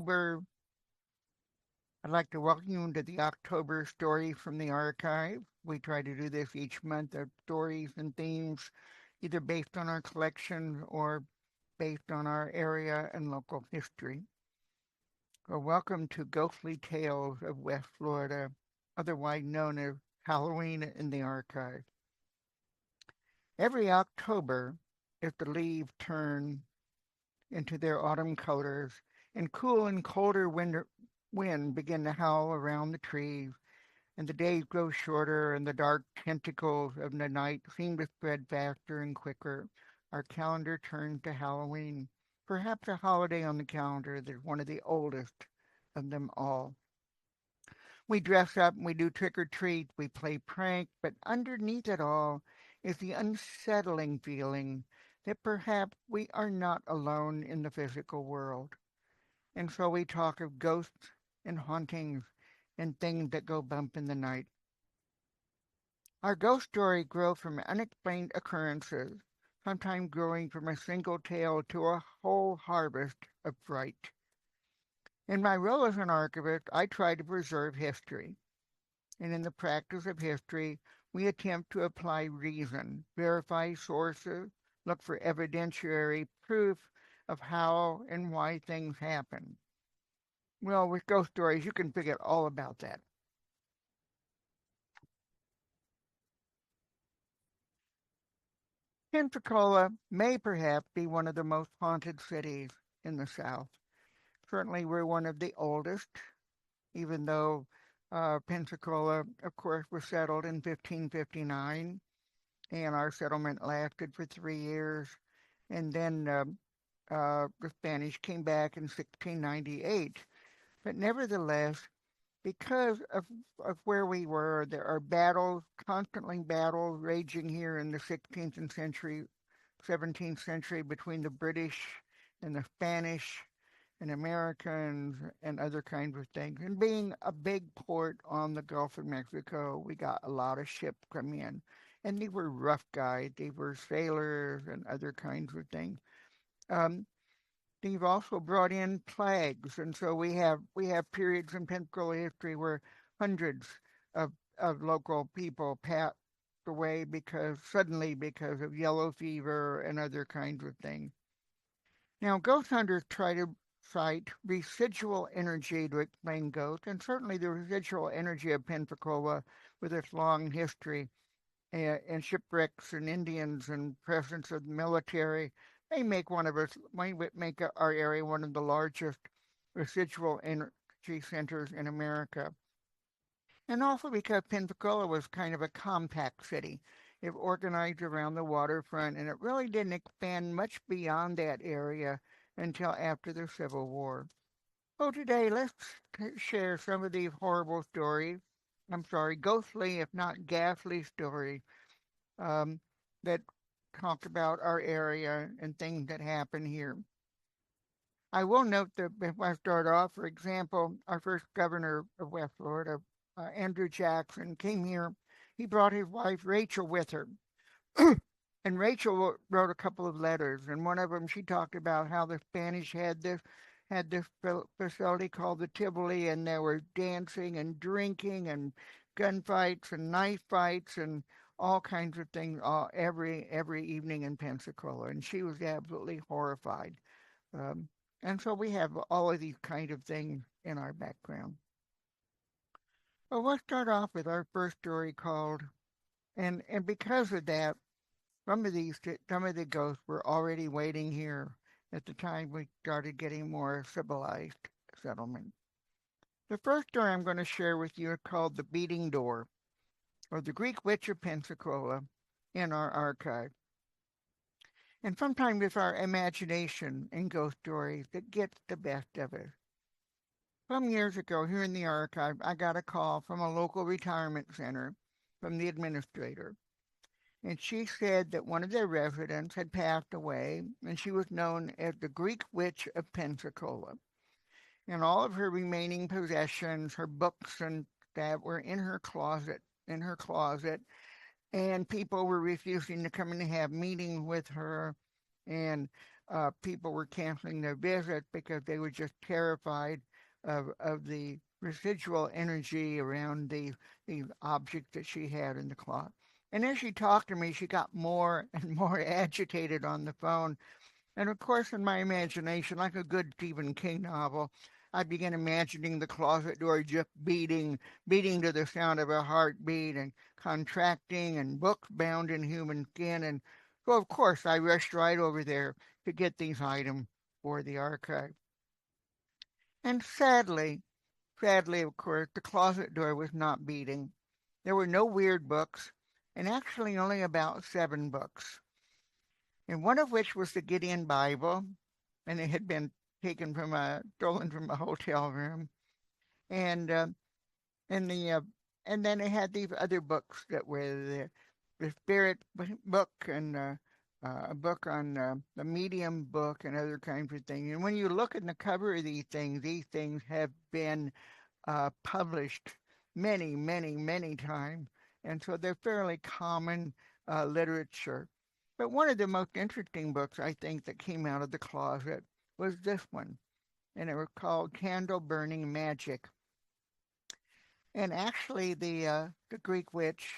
October. I'd like to welcome you to the October Story from the Archive. We try to do this each month of stories and themes, either based on our collection or based on our area and local history. Well, welcome to Ghostly Tales of West Florida, otherwise known as Halloween in the Archive. Every October, if the leaves turn into their autumn colors and cool and colder wind begin to howl around the trees, and the days grow shorter and the dark tentacles of the night seem to spread faster and quicker, our calendar turns to Halloween, perhaps a holiday on the calendar that's one of the oldest of them all. We dress up and we do trick or treat, we play prank, but underneath it all is the unsettling feeling that perhaps we are not alone in the physical world. And so we talk of ghosts and hauntings and things that go bump in the night. Our ghost story grows from unexplained occurrences, sometimes growing from a single tale to a whole harvest of fright. In my role as an archivist, I try to preserve history. And in the practice of history, we attempt to apply reason, verify sources, look for evidentiary proof of how and why things happen. Well, with ghost stories, you can forget all about that. Pensacola may perhaps be one of the most haunted cities in the South. Certainly, we're one of the oldest, even though Pensacola, of course, was settled in 1559, and our settlement lasted for 3 years. And then the Spanish came back in 1698. But nevertheless, because of where we were, there are battles, constantly battles raging here in the 16th century, 17th century between the British and the Spanish and Americans and other kinds of things. And being a big port on the Gulf of Mexico, we got a lot of ships come in. And they were rough guys. They were sailors and other kinds of things. Um, they've also brought in plagues, and so we have periods in Pensacola history where hundreds of local people passed away because of yellow fever and other kinds of things. Now, ghost hunters try to cite residual energy to explain ghosts, and certainly the residual energy of Pensacola, with its long history and shipwrecks and Indians and presence of the military, may make our area one of the largest residual energy centers in America. And also because Pensacola was kind of a compact city. It organized around the waterfront, and it really didn't expand much beyond that area until after the Civil War. So today, let's share some of these horrible stories. I'm sorry, ghostly, if not ghastly stories um, that talk about our area and things that happen here. I will note that before I start off, for example, our first governor of West Florida, Andrew Jackson, came here. He brought his wife Rachel with her. And Rachel wrote a couple of letters, and one of them she talked about how the Spanish had this facility called the Tivoli, and there were dancing and drinking and gunfights and knife fights and all kinds of things every evening in Pensacola, and she was absolutely horrified. Um, and so we have all of these kind of things in our background. Well, let's start off with our first story called, and because of that, some of the ghosts were already waiting here at the time we started getting more civilized settlement. The first story I'm going to share with you is called The Beating Door, or The Greek Witch of Pensacola, in our archive. And sometimes it's our imagination and ghost stories that gets the best of us. Some years ago, here in the archive, I got a call from a local retirement center from the administrator. And she said that one of their residents had passed away, and she was known as the Greek Witch of Pensacola. And all of her remaining possessions, her books and that were in her closet, and people were refusing to come in and have meetings with her. And people were canceling their visits because they were just terrified of the residual energy around the object that she had in the closet. And as she talked to me, she got more and more agitated on the phone. And of course, in my imagination, like a good Stephen King novel, I began imagining the closet door just beating to the sound of a heartbeat and contracting and books bound in human skin. And so, of course, I rushed right over there to get these items for the archive. And sadly, of course, the closet door was not beating. There were no weird books, and actually only about 7 books, and one of which was the Gideon Bible, and it had been stolen from a hotel room, and and the and then it had these other books that were the Spirit book and a book on the Medium book and other kinds of things. And when you look at the cover of these things have been published many times, and so they're fairly common literature. But one of the most interesting books I think that came out of the closet was this one, and it was called Candle Burning Magic. And actually, the Greek witch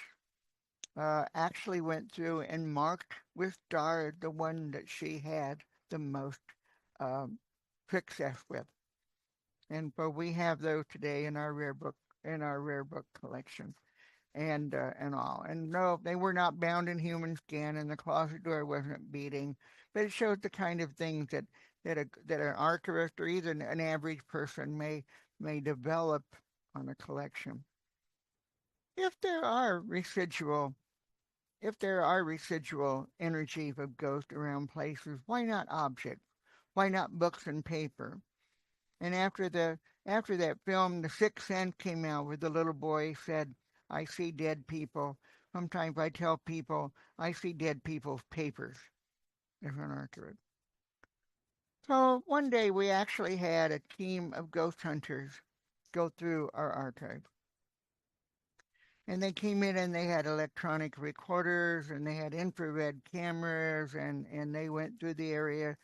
actually went through and marked with stars the one that she had the most um, success with. And so we have those today in our rare book collection and all. And no, they were not bound in human skin, and the closet door wasn't beating. But it shows the kind of things that an archivist or even an average person may develop on a collection. If there are residual if there are residual energies of ghosts around places, why not objects? Why not books and paper? And after that film, The Sixth Sense came out, where the little boy said, "I see dead people." Sometimes I tell people I see dead people's papers as an archivist. So one day we actually had a team of ghost hunters go through our archive. And they came in and they had electronic recorders and they had infrared cameras and they went through the area,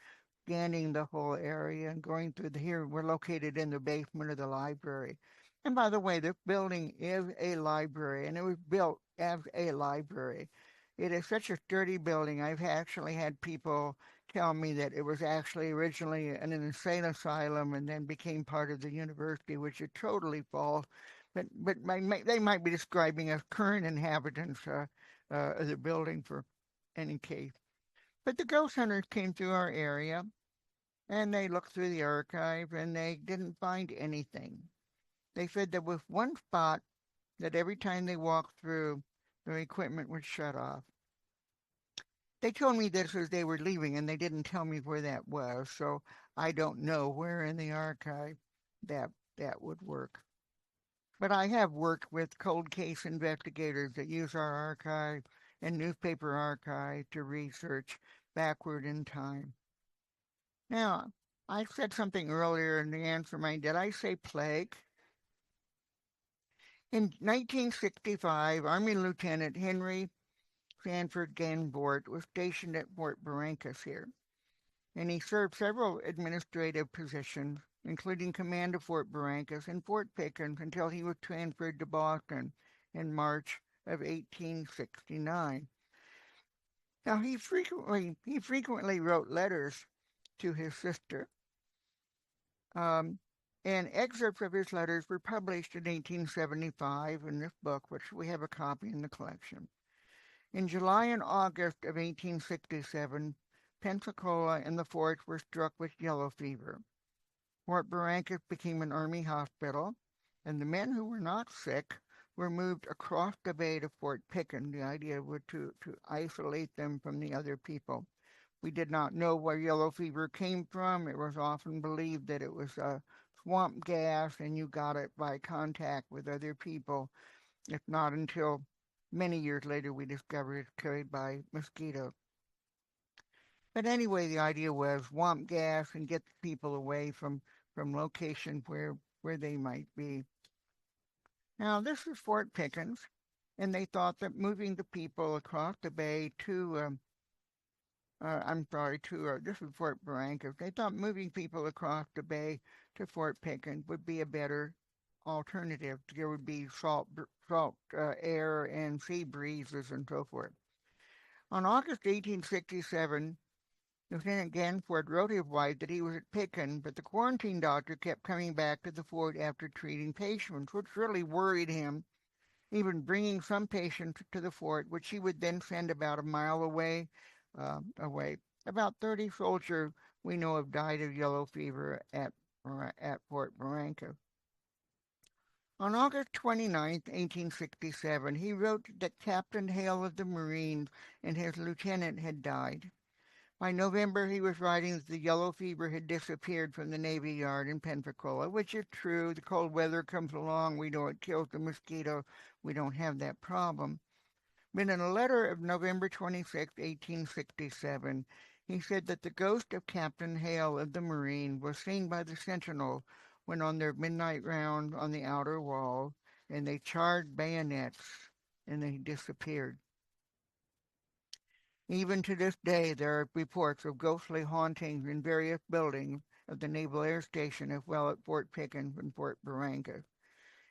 scanning the whole area and going through here. We're located in the basement of the library. And by the way, this building is a library and it was built as a library. It is such a sturdy building. I've actually had people tell me that it was actually originally an insane asylum and then became part of the university, which is totally false. But they might be describing as current inhabitants of the building for any case. But the ghost hunters came through our area and they looked through the archive and they didn't find anything. They said there was one spot that every time they walked through, their equipment would shut off. They told me this as they were leaving and they didn't tell me where that was, so I don't know where in the archive that that would work. But I have worked with cold case investigators that use our archive and newspaper archive to research backward in time. Now, I said something earlier in the answer mine. Did I say plague? In 1965, Army Lieutenant Henry Sanford Ganbort was stationed at Fort Barrancas here, and he served several administrative positions, including command of Fort Barrancas and Fort Pickens, until he was transferred to Boston in March of 1869. Now he frequently wrote letters to his sister, um, and excerpts of his letters were published in 1875 in this book, which we have a copy in the collection. In July and August of 1867, Pensacola and the forts were struck with yellow fever. Fort Barrancas became an army hospital, and the men who were not sick were moved across the bay to Fort Pickens. The idea was to isolate them from the other people. We did not know where yellow fever came from. It was often believed that it was a swamp gas and you got it by contact with other people, if not until many years later we discovered it's carried by mosquitoes. But anyway, the idea was swamp gas and get the people away from locations where they might be. Now, this is Fort Pickens, and they thought that moving the people across the bay I'm sorry, this is Fort Barrancas. They thought moving people across the bay to Fort Pickens would be a better alternative. There would be salt air and sea breezes and so forth. On August 1867, Lieutenant Gansford wrote his wife that he was at Pickens, but the quarantine doctor kept coming back to the fort after treating patients, which really worried him, even bringing some patients to the fort, which he would then send about a mile away. About 30 soldiers we know have died of yellow fever at Fort Barranca. On August 29th, 1867, he wrote that Captain Hale of the Marines and his lieutenant had died. By November, he was writing that the yellow fever had disappeared from the Navy Yard in Pensacola, which is true. The cold weather comes along. We know it kills the mosquito. We don't have that problem. But in a letter of November 26, 1867, he said that the ghost of Captain Hale of the Marine was seen by the sentinels when on their midnight round on the outer wall, and they charged bayonets, and they disappeared. Even to this day, there are reports of ghostly hauntings in various buildings of the Naval Air Station as well at Fort Pickens and Fort Barranca.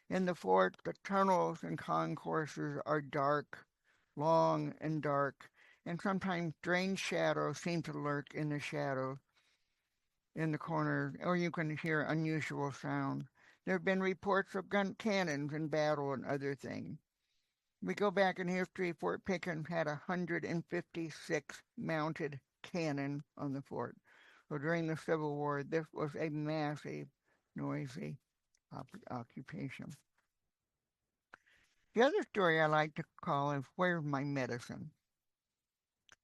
In the fort, the tunnels and concourses are dark, long and dark, and sometimes strange shadows seem to lurk in the shadows in the corners, or you can hear unusual sounds. There have been reports of gun cannons in battle and other things. We go back in history, Fort Pickens had 156 mounted cannon on the fort. So during the Civil War, this was a massive, noisy occupation. The other story I like to call is Where's My Medicine?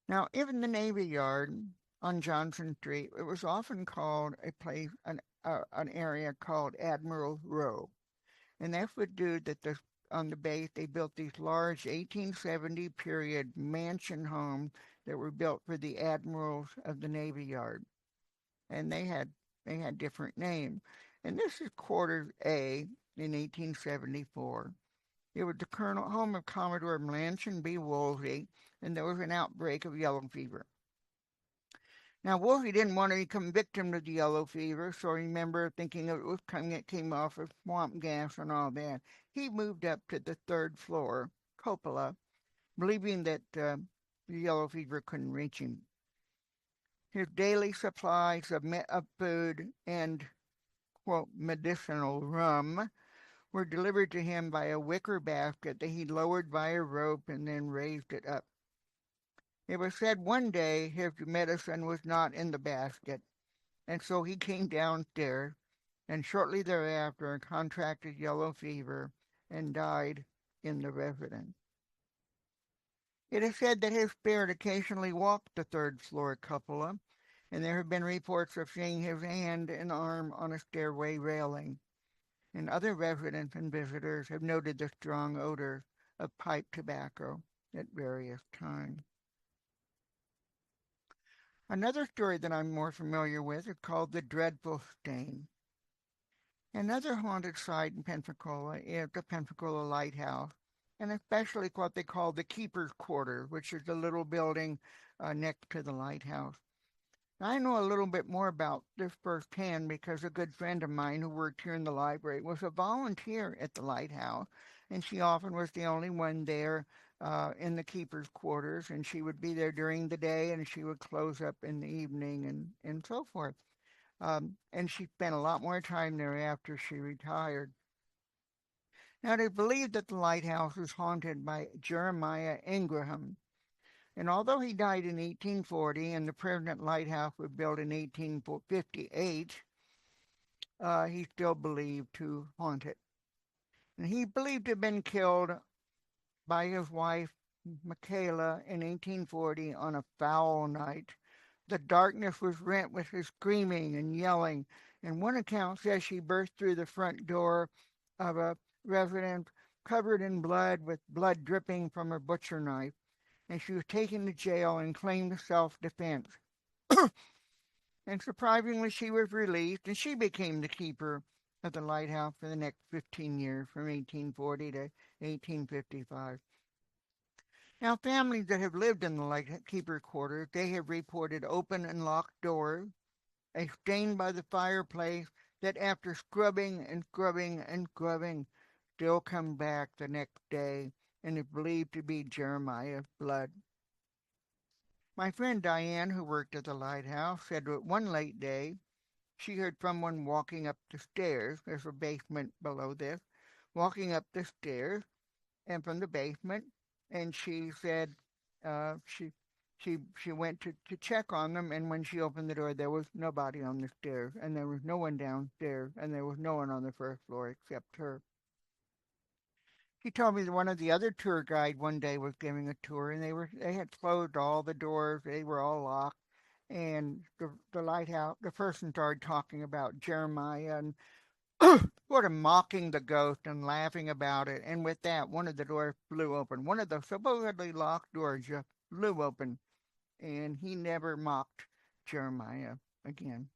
Now, even the Navy Yard on Johnson Street, it was often called an area called Admiral Row. And that's what due that on the base they built these large 1870 period mansion homes that were built for the admirals of the Navy Yard, and they had different names. And this is Quarters A in 1874. It was the home of Commodore Blanchard B. Woolsey, and there was an outbreak of yellow fever. Now, Woolsey didn't want to become victim to the yellow fever, so remember thinking it came off of swamp gas and all that. He moved up to the third floor, cupola, believing that the yellow fever couldn't reach him. His daily supplies of food and, quote, medicinal rum were delivered to him by a wicker basket that he lowered by a rope and then raised it up. It was said one day his medicine was not in the basket, and so he came downstairs and shortly thereafter contracted yellow fever and died in the residence. It is said that his spirit occasionally walked the third floor cupola, and there have been reports of seeing his hand and arm on a stairway railing. And other residents and visitors have noted the strong odor of pipe tobacco at various times. Another story that I'm more familiar with is called The Dreadful Stain. Another haunted site in Pensacola is the Pensacola Lighthouse, and especially what they call the Keeper's Quarters, which is the little building next to the lighthouse. I know a little bit more about this firsthand because a good friend of mine who worked here in the library was a volunteer at the lighthouse, and she often was the only one there in the keeper's quarters, and she would be there during the day, and she would close up in the evening, and so forth. And she spent a lot more time there after she retired. Now, they believe that the lighthouse is haunted by Jeremiah Ingraham, and although he died in 1840 and the permanent lighthouse was built in 1858, he's still believed to haunt it. And he believed to have been killed by his wife, Michaela, in 1840 on a foul night. The darkness was rent with her screaming and yelling, and one account says she burst through the front door of a residence covered in blood with blood dripping from her butcher knife, and she was taken to jail and claimed self-defense. And surprisingly, she was released, and she became the keeper of the lighthouse for the next 15 years, from 1840 to 1855. Now, families that have lived in the lightkeeper quarters, they have reported open and locked doors, a stain by the fireplace that after scrubbing and scrubbing and scrubbing still come back the next day and is believed to be Jeremiah's blood. My friend Diane, who worked at the lighthouse, said that one late day she heard someone walking up the stairs. There's a basement below this, walking up the stairs and from the basement, and she said she went to check on them, and when she opened the door, there was nobody on the stairs, and there was no one downstairs, and there was no one on the first floor except her. She told me that one of the other tour guide one day was giving a tour, and they had closed all the doors, they were all locked, and the lighthouse the person started talking about Jeremiah and sort of mocking the ghost and laughing about it. And with that, one of the doors flew open. One of the supposedly locked doors just flew open, and he never mocked Jeremiah again.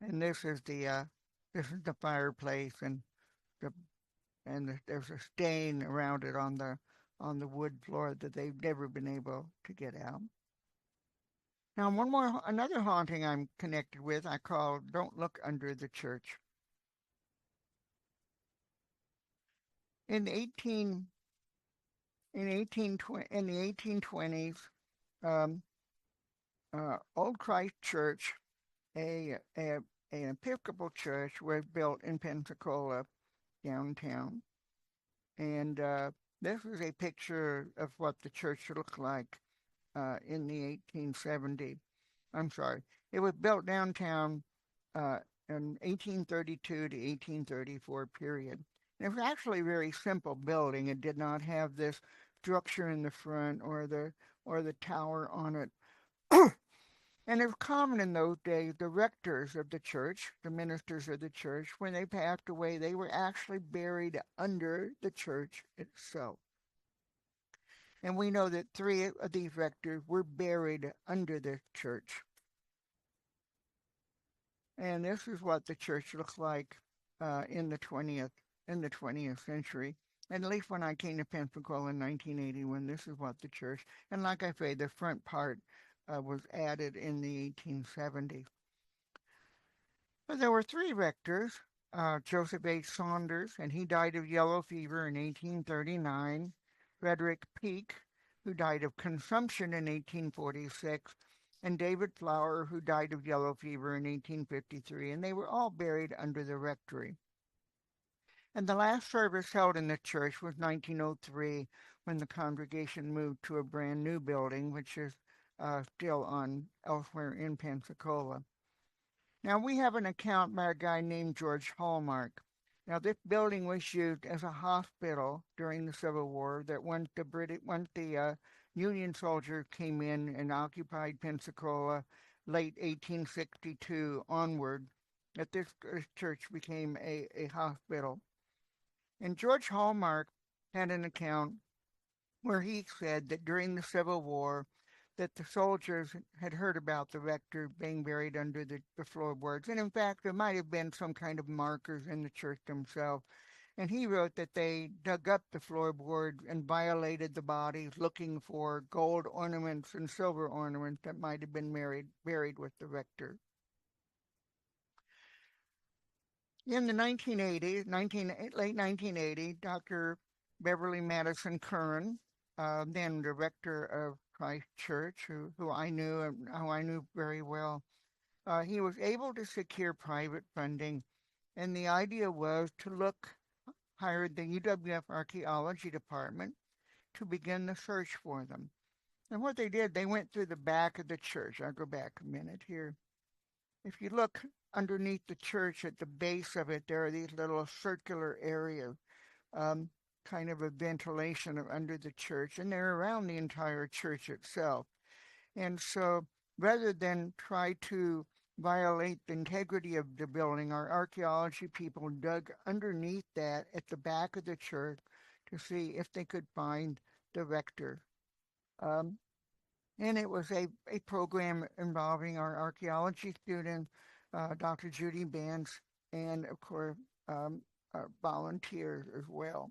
And this is the fireplace, and the there's a stain around it on the wood floor that they've never been able to get out. Now, another haunting I'm connected with, I call "Don't Look Under the Church." In 18 in the 1820s, um, Old Christ Church, a, a an Episcopal church, was built in Pensacola downtown, and this is a picture of what the church looked like in the 1870s. I'm sorry, it was built downtown uh, in 1832 to 1834 period. And it was actually a very simple building. It did not have this structure in the front or the tower on it. And it was common in those days, the rectors of the church, the ministers of the church, when they passed away, they were actually buried under the church itself. And we know that three of these rectors were buried under the church. And this is what the church looks like in the 20th century. And at least when I came to Pensacola in 1981, this is what the church. And like I say, the front part was added in the 1870s. But there were three rectors. Joseph H. Saunders, and he died of yellow fever in 1839. Frederick Peake, who died of consumption in 1846, and David Flower, who died of yellow fever in 1853, and they were all buried under the rectory. And the last service held in the church was 1903, when the congregation moved to a brand new building, which is still on elsewhere in Pensacola. Now, we have an account by a guy named George Hallmark. Now, this building was used as a hospital during the Civil War. That once the Union soldiers came in and occupied Pensacola, late 1862 onward, that this church became a hospital. And George Hallmark had an account where he said that during the Civil War, that the soldiers had heard about the rector being buried under the floorboards. And in fact, there might have been some kind of markers in the church themselves. And he wrote that they dug up the floorboard and violated the bodies, looking for gold ornaments and silver ornaments that might have been buried with the rector. In the 1980s, late 1980, Dr. Beverly Madison Curran, then director of Christ Church, who I knew and who I knew very well, he was able to secure private funding, and the idea was to hired the UWF Archaeology Department to begin the search for them. And what they did, they went through the back of the church. I'll go back a minute here. If you look underneath the church at the base of it, there are these little circular areas, um, kind of a ventilation under the church, and they're around the entire church itself. And so rather than try to violate the integrity of the building, our archaeology people dug underneath that at the back of the church to see if they could find the rector. Um, and it was a program involving our archaeology student, Dr. Judy Bance, and of course, um, volunteers as well.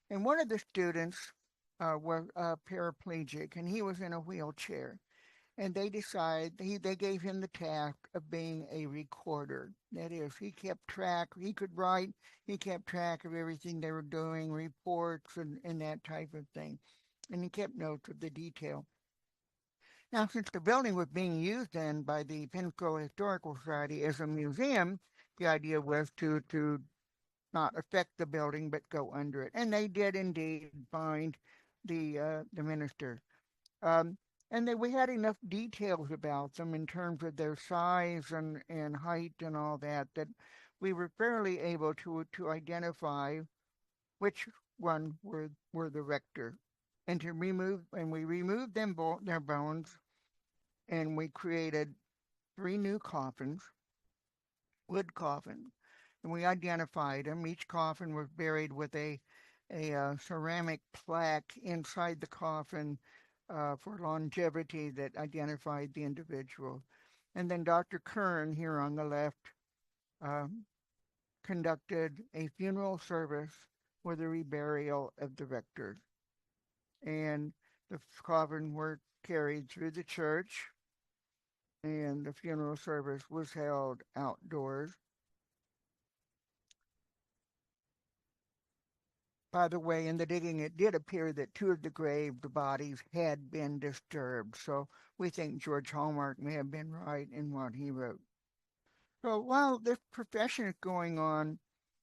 And one of the students was paraplegic, and he was in a wheelchair. And they gave him the task of being a recorder. That is, he kept track. He could write. He kept track of everything they were doing, reports and that type of thing, and he kept notes of the detail. Now, since the building was being used then by the Pensacola Historical Society as a museum, the idea was to not affect the building but go under it, and they did indeed find the minister. Um, and we had enough details about them in terms of their size and height and all that that we were fairly able to identify which one were the rector, and we removed their bones, and we created three new coffins, wood coffins, and we identified them. Each coffin was buried with a ceramic plaque inside the coffin for longevity that identified the individual. And then Dr. Kern, here on the left, um, conducted a funeral service for the reburial of the rector. And the coffin were carried through the church, and the funeral service was held outdoors. By the way, in the digging, it did appear that two of the grave, the bodies, had been disturbed. So we think George Hallmark may have been right in what he wrote. So while this profession is going on,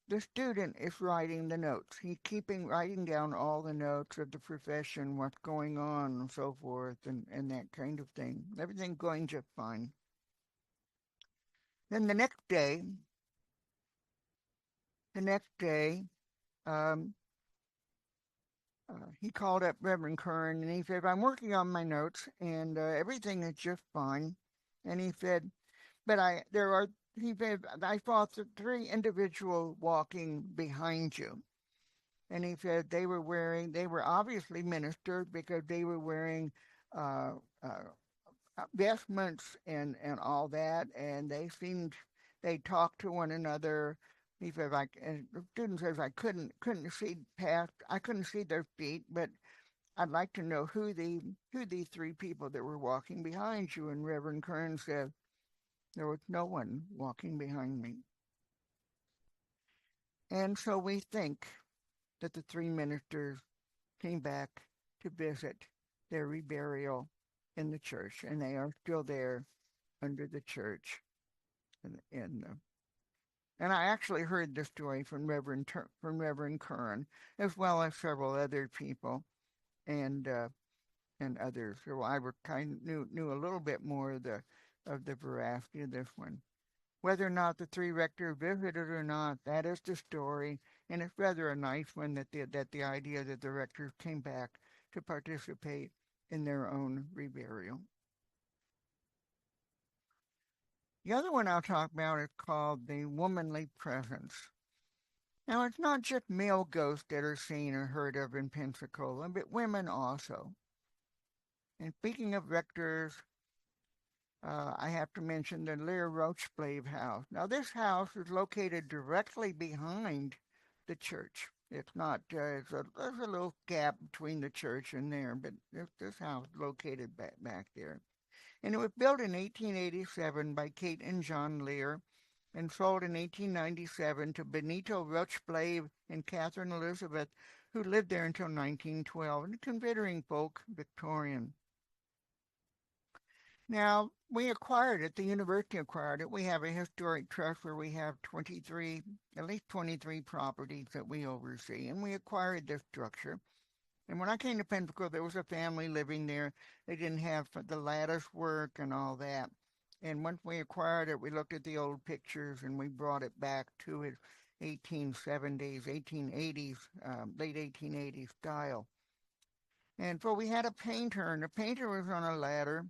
the student is writing the notes. He's writing down all the notes of the profession, what's going on, and so forth, and that kind of thing. Everything going just fine. Then the next day, um, he called up Reverend Kern and he said, I'm working on my notes and everything is just fine. And he said, but he said, I saw three individuals walking behind you. And he said they were obviously ministers because they were wearing uh, uh, vestments and all that. And they talked to one another. He says, and the student says, I couldn't see their feet, but I'd like to know who these three people that were walking behind you. And Reverend Kern said, there was no one walking behind me. And so we think that the three ministers came back to visit their reburial in the church, and they are still there under the church. And I actually heard this story from Reverend Kern, as well as several other people, and others. So I were knew a little bit more of the veracity of this one. Whether or not the three rectors visited or not, that is the story, and it's rather a nice one that the idea that the rectors came back to participate in their own reburial. The other one I'll talk about is called the womanly presence. Now, it's not just male ghosts that are seen or heard of in Pensacola, but women also. And speaking of rectors, I have to mention the Lear Rochblave house. Now, this house is located directly behind the church. It's not, there's a little gap between the church and there, but this house is located back there. And it was built in 1887 by Kate and John Lear and sold in 1897 to Benito Rochblave and Catherine Elizabeth, who lived there until 1912, and considering folk Victorian. Now, we acquired it, the university acquired it. We have a historic trust where we have at least 23 properties that we oversee, and we acquired this structure. And when I came to Pensacola, there was a family living there. They didn't have the lattice work and all that. And once we acquired it, we looked at the old pictures and we brought it back to its 1870s, 1880s, late 1880s style. And so we had a painter, and the painter was on a ladder.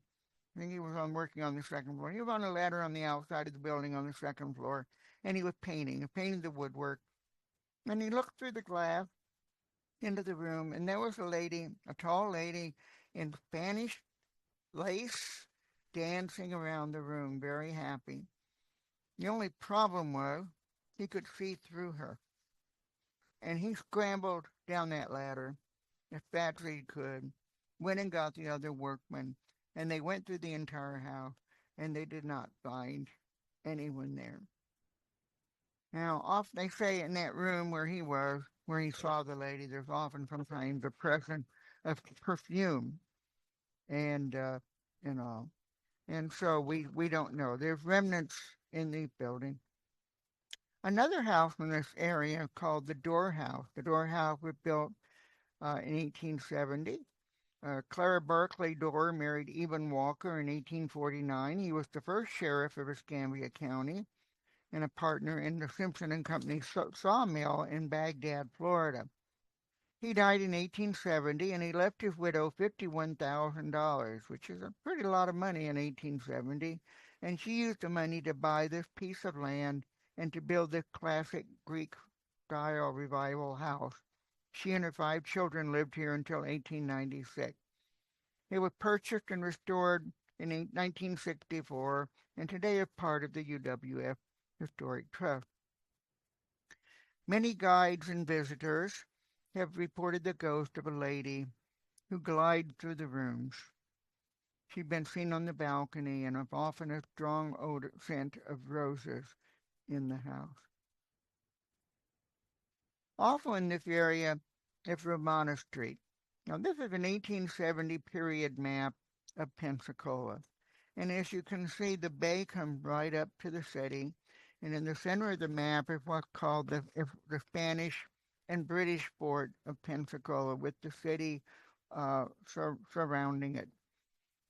I think he was working on the second floor. He was on a ladder on the outside of the building on the second floor, and he was painting the woodwork. And he looked through the glass into the room, and there was a tall lady in Spanish lace, dancing around the room, very happy. The only problem was He could see through her. And he scrambled down that ladder as fast as he could, went and got the other workmen, and they went through the entire house, and they did not find anyone there. Now, often they say in that room where he was, where he saw the lady, there's often sometimes the presence of perfume and and all. And so we don't know. There's remnants in the building. Another house in this area called the Door House. The Door House was built in 1870. Clara Berkeley Dorr married Eben Walker in 1849. He was the first sheriff of Escambia County and a partner in the Simpson and Company sawmill in Baghdad, Florida. He died in 1870 and he left his widow $51,000, which is a pretty lot of money in 1870. And she used the money to buy this piece of land and to build this classic Greek style revival house. She and her 5 children lived here until 1896. It was purchased and restored in 1964 and today is part of the UWF Historic Trust. Many guides and visitors have reported the ghost of a lady who glided through the rooms. She'd been seen on the balcony and of often a strong odor scent of roses in the house. Also in this area is Romana Street. Now this is an 1870 period map of Pensacola. And as you can see, the bay comes right up to the city. And in the center of the map is what's called the Spanish and British fort of Pensacola, with the city surrounding it.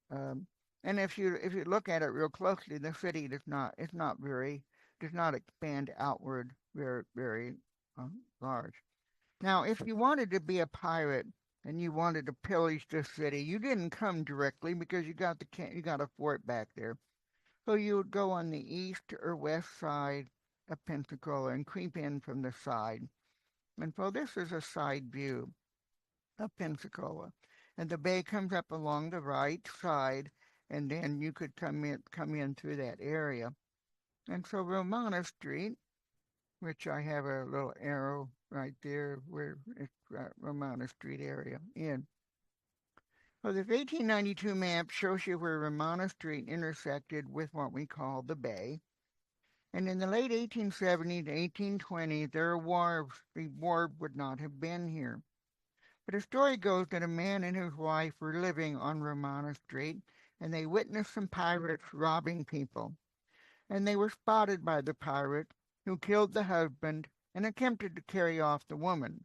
And if you look at it real closely, the city does not expand outward very large. Now, if you wanted to be a pirate and you wanted to pillage the city, you didn't come directly because you got a fort back there. So you would go on the east or west side of Pensacola and creep in from the side. And so this is a side view of Pensacola. And the bay comes up along the right side, and then you could come in through that area. And so Romana Street, which I have a little arrow right there where it's Romana Street area in. So this 1892 map shows you where Romana Street intersected with what we call the bay. And in the late 1870s to 1820s, there were wharves. The wharf would not have been here. But a story goes that a man and his wife were living on Romana Street, and they witnessed some pirates robbing people. And they were spotted by the pirate, who killed the husband and attempted to carry off the woman.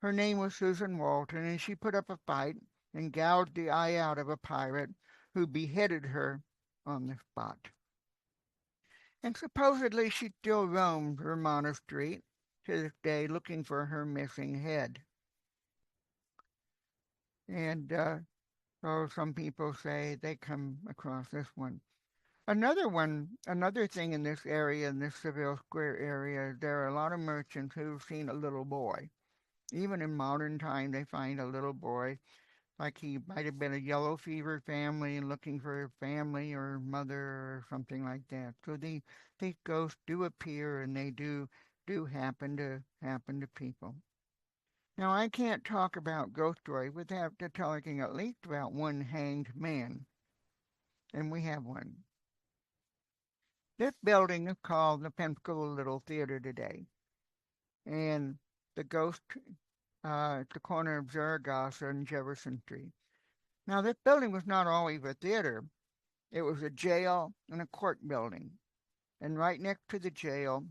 Her name was Susan Walton, and she put up a fight and gouged the eye out of a pirate who beheaded her on the spot. And supposedly she still roamed Romana Street to this day looking for her missing head. And so some people say they come across this one. Another thing in this area, in this Seville Square area, there are a lot of merchants who've seen a little boy. Even in modern time, they find a little boy, like he might have been a yellow fever family and looking for a family or mother or something like that. So these ghosts do appear, and they do happen to people. Now I can't talk about ghost story without talking at least about one hanged man, and we have one. This building is called the Pensacola Little Theater today, and the ghost at the corner of Zaragoza and Jefferson Street. Now, this building was not always a theater. It was a jail and a court building. And right next to the jail,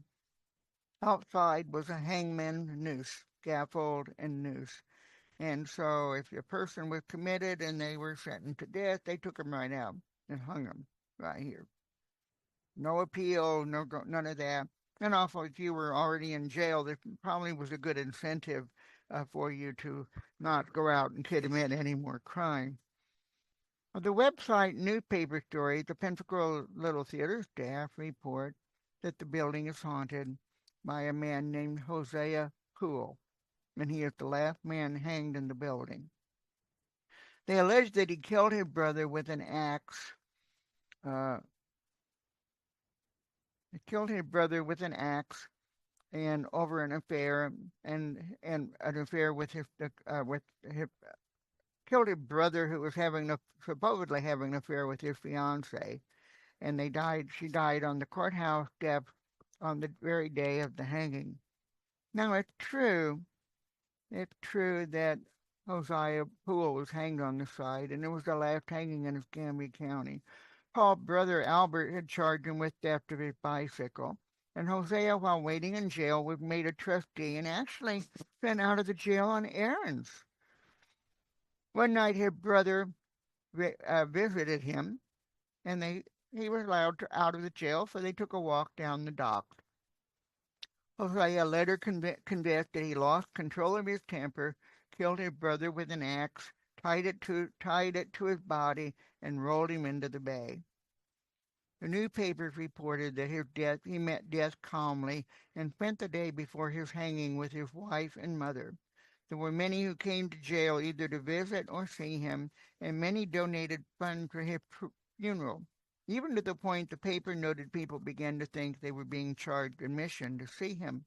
outside was a hangman noose, scaffold and noose. And so if a person was committed and they were sentenced to death, they took them right out and hung them right here. No appeal, none of that. And also, if you were already in jail, there probably was a good incentive for you to not go out and commit any more crime. The website newspaper story, the Pensacola Little Theater staff report that the building is haunted by a man named Hosea Poole, and he is the last man hanged in the building. They allege that he killed his brother with an axe. He killed his brother with an axe and over an affair and an affair with his killed his brother who was having a supposedly having an affair with his fiancee, and they died. She died on the courthouse steps on the very day of the hanging. Now it's true that Hosea Poole was hanged on the site, and it was the last hanging in Escambia County. Paul's brother Albert had charged him with theft of his bicycle, and Hosea, while waiting in jail, was made a trustee and actually sent out of the jail on errands. One night, his brother visited him, and he was allowed out of the jail, so they took a walk down the dock. Hosea later confessed that he lost control of his temper, killed his brother with an axe, tied it to his body, and rolled him into the bay. The newspapers reported that he met death calmly and spent the day before his hanging with his wife and mother. There were many who came to jail either to visit or see him, and many donated funds for his funeral, even to the point the paper noted people began to think they were being charged admission to see him.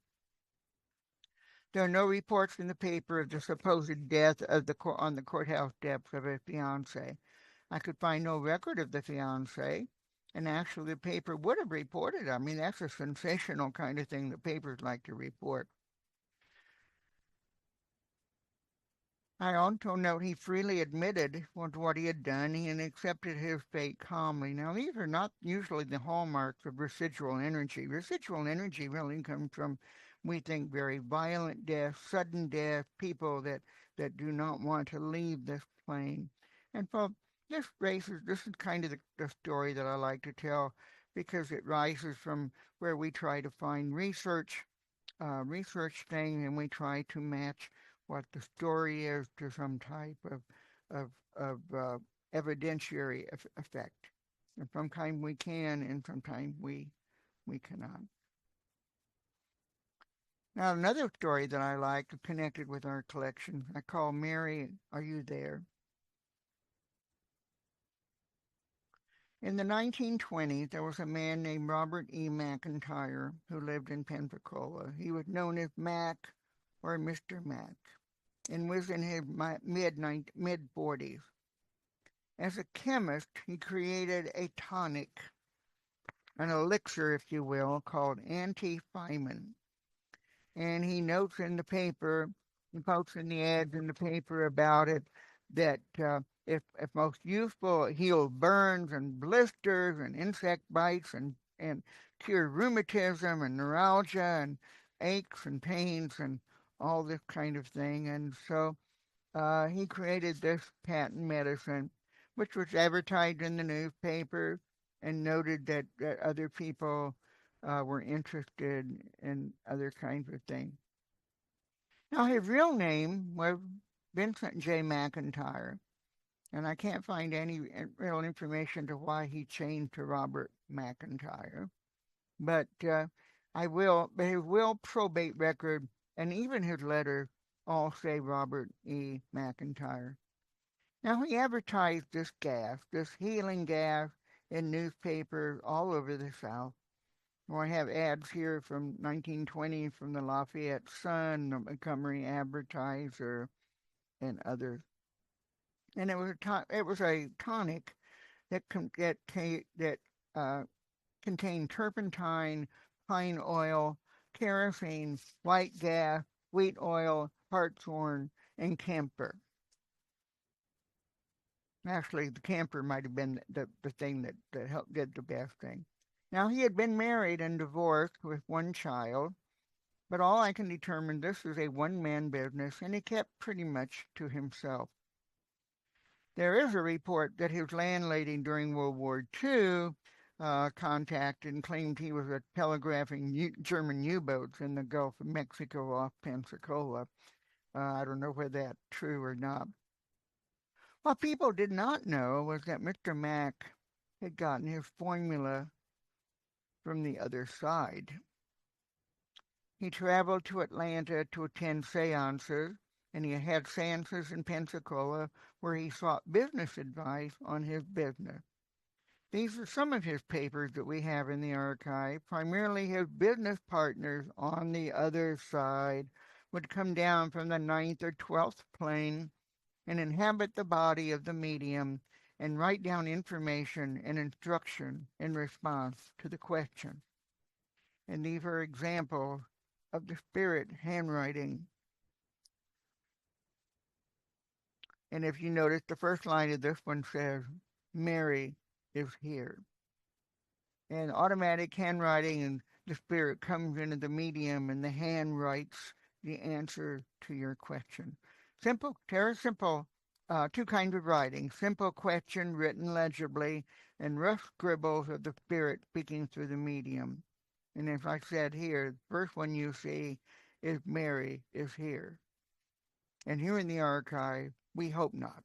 There are no reports in the paper of the supposed death on the courthouse steps of his fiancee. I could find no record of the fiancee, and actually the paper would have reported. I mean, that's a sensational kind of thing that papers like to report. I also note he freely admitted what he had done and accepted his fate calmly. Now, these are not usually the hallmarks of residual energy. Residual energy really comes from, we think, very violent death, sudden death, people that do not want to leave this plane. And for this is kind of the story that I like to tell because it rises from where we try to find research thing, and we try to match what the story is to some type of evidentiary effect. And sometimes we can, and sometimes we cannot. Now, another story that I like connected with our collection, I call Mary, Are You There? In the 1920s, there was a man named Robert E. McIntyre who lived in Pensacola. He was known as Mac or Mr. Mac and was in his mid 40s. As a chemist, he created a tonic, an elixir, if you will, called antiphymin. And he notes in the paper, he posts in the ads in the paper about it, that if most useful, it heals burns and blisters and insect bites and cures rheumatism and neuralgia and aches and pains and all this kind of thing. And so he created this patent medicine, which was advertised in the newspaper and noted that other people were interested in other kinds of things. Now, his real name was Vincent J. McIntyre, and I can't find any real information to why he changed to Robert McIntyre. But but his will, probate record, and even his letter all say Robert E. McIntyre. Now, he advertised this healing gas, in newspapers all over the South. Well, I have ads here from 1920 from the Lafayette Sun, the Montgomery Advertiser, and others. And it was a tonic that uh, contained turpentine, pine oil, kerosene, white gas, wheat oil, hartshorn, and camphor. Actually, the camphor might have been the thing that helped did the best thing. Now, he had been married and divorced with one child, but all I can determine this is a one-man business, and he kept pretty much to himself. There is a report that his landlady during World War II contacted and claimed he was telegraphing German U-boats in the Gulf of Mexico off Pensacola. I don't know whether that's true or not. What people did not know was that Mr. Mack had gotten his formula from the other side. He traveled to Atlanta to attend seances, and he had seances in Pensacola where he sought business advice on his business. These are some of his papers that we have in the archive. Primarily his business partners on the other side would come down from the ninth or 12th plane and inhabit the body of the medium and write down information and instruction in response to the question. And these are examples of the spirit handwriting. And if you notice, the first line of this one says, Mary is here. And automatic handwriting, and the spirit comes into the medium and the hand writes the answer to your question. Simple, very simple, two kinds of writing. Simple question written legibly and rough scribbles of the spirit speaking through the medium. And as I said here, the first one you see is Mary is here. And here in the archive, we hope not.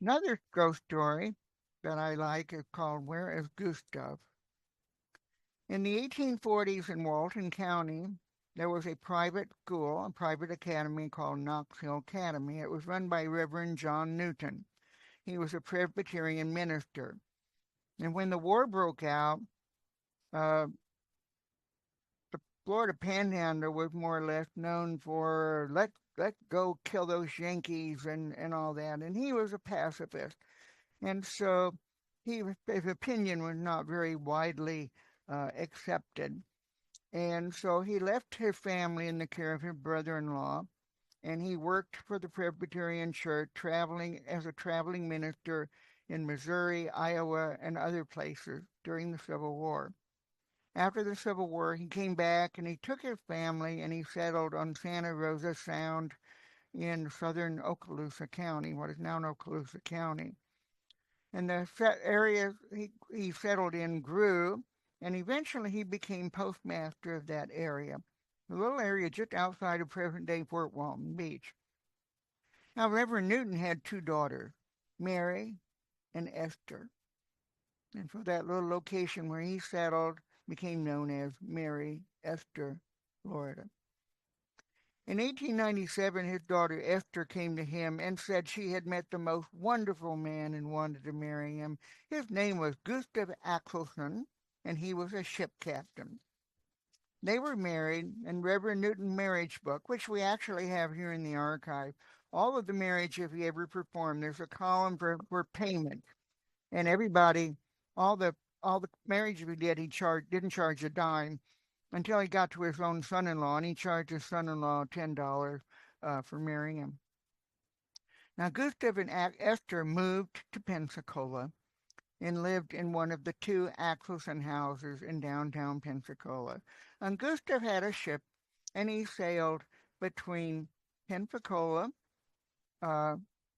Another ghost story that I like is called Where is Gustav? In the 1840s in Walton County, there was a private school, a private academy called Knox Hill Academy. It was run by Reverend John Newton. He was a Presbyterian minister. And when the war broke out, uh, the Florida Panhandle was more or less known for let go kill those Yankees and all that. And he was a pacifist. And so his opinion was not very widely accepted. And so he left his family in the care of his brother-in-law, and he worked for the Presbyterian Church, traveling as a traveling minister in Missouri, Iowa, and other places during the Civil War. After the Civil War, he came back and he took his family and he settled on Santa Rosa Sound in southern Okaloosa County, what is now Okaloosa County. And the area he settled in grew, and eventually he became postmaster of that area, a little area just outside of present-day Fort Walton Beach. Now, Reverend Newton had two daughters, Mary and Esther. And so that little location where he settled became known as Mary Esther, Florida. In 1897, his daughter Esther came to him and said she had met the most wonderful man and wanted to marry him. His name was Gustav Axelson, and he was a ship captain. They were married, and Reverend Newton's marriage book, which we actually have here in the archive, all of the marriages he ever performed, there's a column for payment, and everybody, all the marriages he did, didn't charge a dime until he got to his own son-in-law, and he charged his son-in-law $10 for marrying him. Now, Gustav and Esther moved to Pensacola and lived in one of the two Axelson houses in downtown Pensacola. And Gustav had a ship, and he sailed between Pensacola,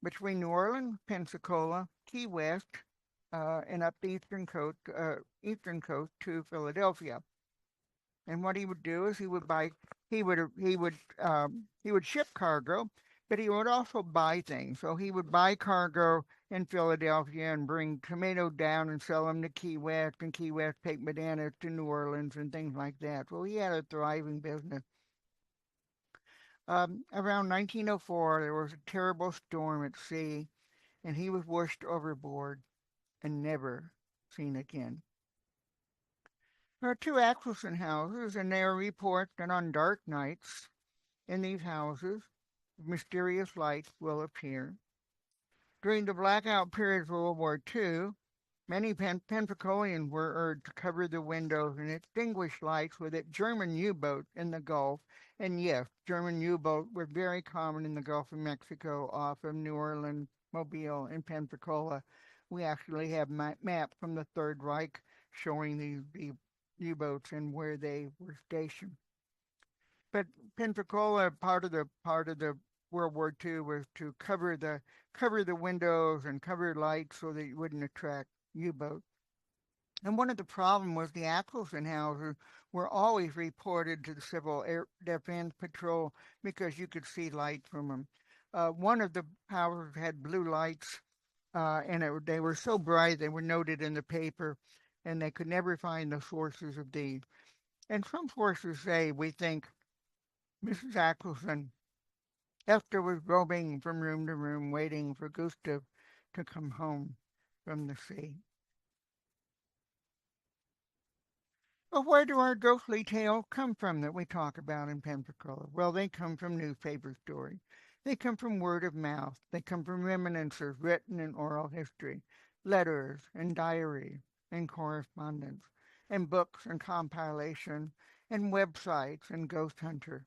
between New Orleans, Pensacola, Key West, and up the eastern coast to Philadelphia. And what he would do is he would ship cargo, but he would also buy things. So he would buy cargo in Philadelphia and bring tomato down and sell them to Key West, and Key West take bananas to New Orleans and things like that. So he had a thriving business. Around 1904, there was a terrible storm at sea, and he was washed overboard and never seen again. There are two Axelson houses, and there are reports that on dark nights in these houses, mysterious lights will appear. During the blackout period of World War II, many Pensacolians were urged to cover the windows and extinguish lights with a German U-boat in the Gulf. And yes, German U-boats were very common in the Gulf of Mexico off of New Orleans, Mobile, and Pensacola. We actually have maps from the Third Reich showing the U-boats and where they were stationed. But Pensacola, part of the World War II was to cover the windows and cover lights so that you wouldn't attract U-boats. And one of the problems was the Axelson houses were always reported to the Civil Air Defense Patrol because you could see light from them. One of the houses had blue lights, and they were so bright they were noted in the paper, and they could never find the sources of these. And some sources say we think Mrs. Axelson Esther was roaming from room to room, waiting for Gustav to come home from the sea. But where do our ghostly tales come from that we talk about in Pensacola? Well, they come from newspaper stories. They come from word of mouth. They come from reminiscences written in oral history, letters and diaries and correspondence, and books and compilation, and websites and ghost hunter.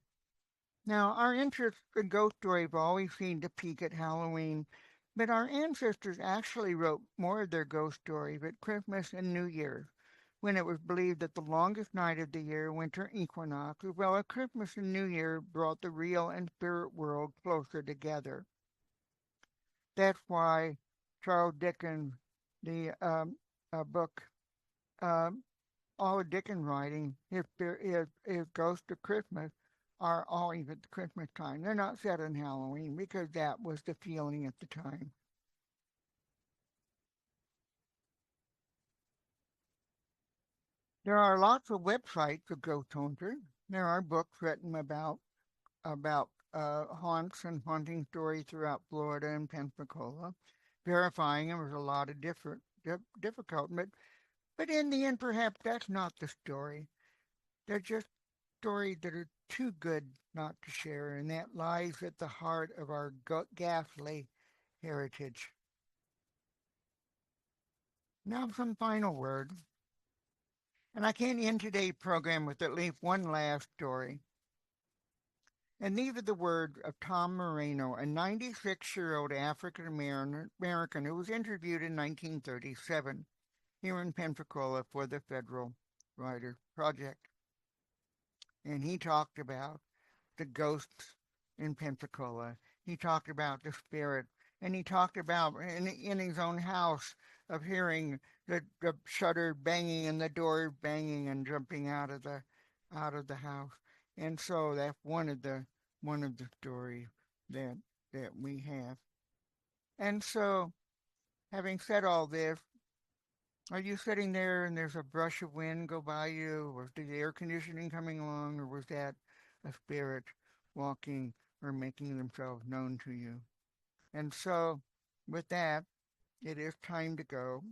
Now, our interest in ghost stories always seemed to peak at Halloween, but our ancestors actually wrote more of their ghost stories at Christmas and New Year's, when it was believed that the longest night of the year, winter equinox, as well as Christmas and New Year, brought the real and spirit world closer together. That's why Charles Dickens, the book, um, all of Dickens' writing, his Ghost of Christmas, are always at the Christmas time. They're not set on Halloween because that was the feeling at the time. There are lots of websites of ghost hunters. There are books written about haunts and haunting stories throughout Florida and Pensacola. Verifying them is a lot of difficult, but in the end, perhaps that's not the story. They're just stories that are too good not to share, and that lies at the heart of our ghastly heritage. Now, some final words, and I can end today's program with at least one last story. And these are the words of Tom Moreno, a 96-year-old African American who was interviewed in 1937 here in Pensacola for the Federal Writers Project. And he talked about the ghosts in Pensacola. He talked about the spirit, and he talked about in his own house of hearing the shutter banging and the door banging and jumping out of the house. And so that's one of the stories that that we have. And so, having said all this, are you sitting there and there's a brush of wind go by you, or the air conditioning coming along, or was that a spirit walking or making themselves known to you? And so, with that, it is time to go.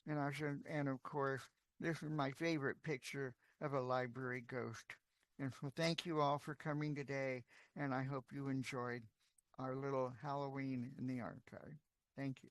And of course, this is my favorite picture of a library ghost. And so, thank you all for coming today, and I hope you enjoyed our little Halloween in the archive. Thank you.